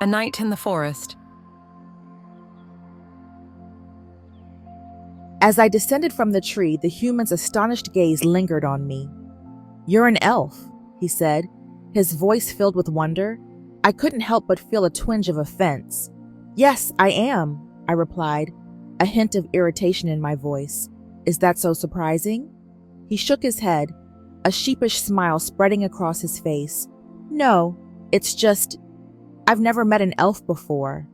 A Night in the Forest. As I descended from the tree, the human's astonished gaze lingered on me. "You're an elf," he said, his voice filled with wonder. I couldn't help but feel a twinge of offense. "Yes, I am," I replied, a hint of irritation in my voice. "Is that so surprising?" He shook his head, a sheepish smile spreading across his face. "No, it's just, I've never met an elf before."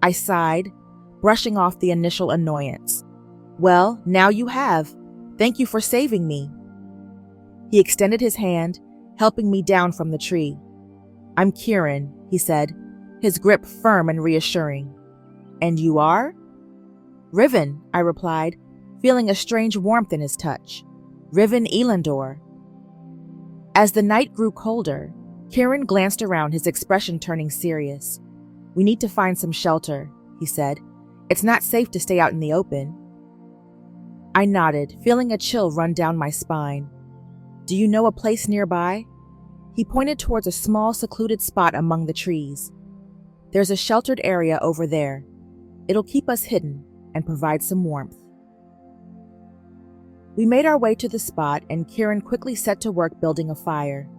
I sighed, brushing off the initial annoyance. "Well, now you have. Thank you for saving me." He extended his hand, helping me down from the tree. "I'm Kieran," he said, his grip firm and reassuring. "And you are?" "Riven," I replied, feeling a strange warmth in his touch. "Riven Elandor." As the night grew colder, Kieran glanced around, his expression turning serious. "We need to find some shelter," he said. "It's not safe to stay out in the open." I nodded, feeling a chill run down my spine. "Do you know a place nearby?" He pointed towards a small, secluded spot among the trees. "There's a sheltered area over there. It'll keep us hidden and provide some warmth." We made our way to the spot, and Kieran quickly set to work building a fire.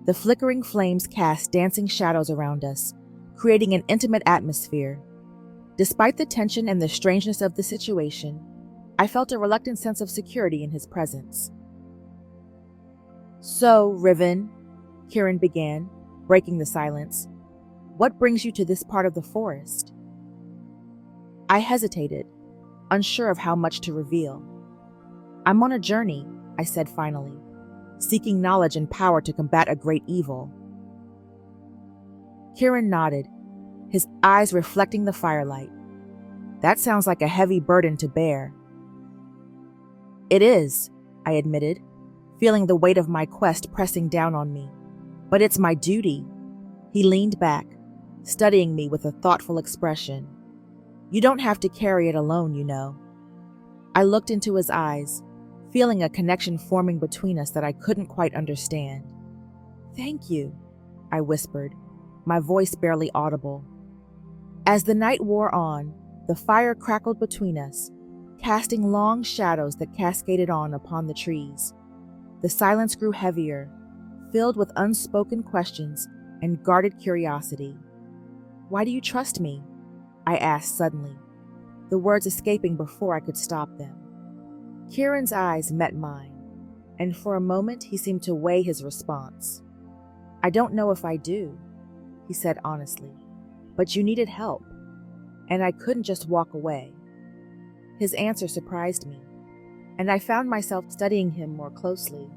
The flickering flames cast dancing shadows around us, creating an intimate atmosphere. Despite the tension and the strangeness of the situation, I felt a reluctant sense of security in his presence. "So, Riven," Kieran began, breaking the silence, "what brings you to this part of the forest?" I hesitated, unsure of how much to reveal. "I'm on a journey," I said finally, "seeking knowledge and power to combat a great evil." Kieran nodded, his eyes reflecting the firelight. "That sounds like a heavy burden to bear." "It is," I admitted, feeling the weight of my quest pressing down on me. "But it's my duty." He leaned back, studying me with a thoughtful expression. "You don't have to carry it alone, you know." I looked into his eyes, feeling a connection forming between us that I couldn't quite understand. "Thank you," I whispered, my voice barely audible. As the night wore on, the fire crackled between us, casting long shadows that cascaded on upon the trees. The silence grew heavier, filled with unspoken questions and guarded curiosity. "Why do you trust me?" I asked suddenly, the words escaping before I could stop them. Kieran's eyes met mine, and for a moment he seemed to weigh his response. "I don't know if I do," he said honestly, "but you needed help, and I couldn't just walk away." His answer surprised me, and I found myself studying him more closely.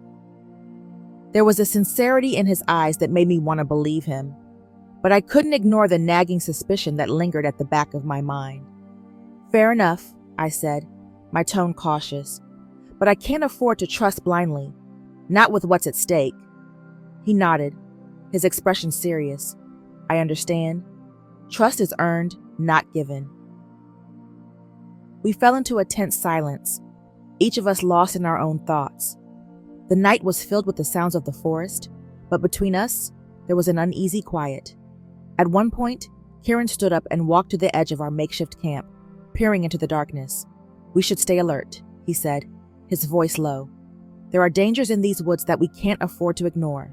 There was a sincerity in his eyes that made me want to believe him, but I couldn't ignore the nagging suspicion that lingered at the back of my mind. "Fair enough," I said, my tone cautious, "but I can't afford to trust blindly, not with what's at stake." He nodded, his expression serious. "I understand. Trust is earned, not given." We fell into a tense silence, each of us lost in our own thoughts. The night was filled with the sounds of the forest, but between us, there was an uneasy quiet. At one point, Kieran stood up and walked to the edge of our makeshift camp, peering into the darkness. "We should stay alert," he said, his voice low. "There are dangers in these woods that we can't afford to ignore."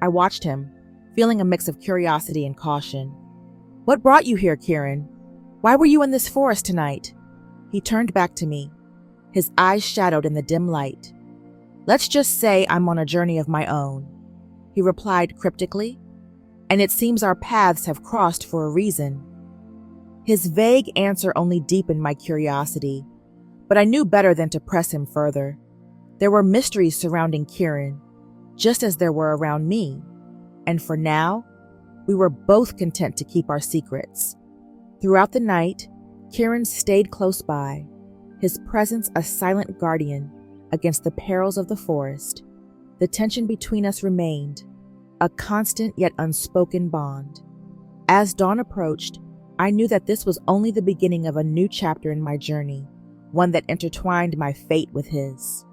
I watched him, feeling a mix of curiosity and caution. "What brought you here, Kieran? Why were you in this forest tonight?" He turned back to me, his eyes shadowed in the dim light. "Let's just say I'm on a journey of my own," he replied cryptically, "and it seems our paths have crossed for a reason." His vague answer only deepened my curiosity, but I knew better than to press him further. There were mysteries surrounding Kieran, just as there were around me, and for now, we were both content to keep our secrets. Throughout the night, Kieran stayed close by, his presence a silent guardian against the perils of the forest. The tension between us remained, a constant yet unspoken bond. As dawn approached, I knew that this was only the beginning of a new chapter in my journey, one that intertwined my fate with his.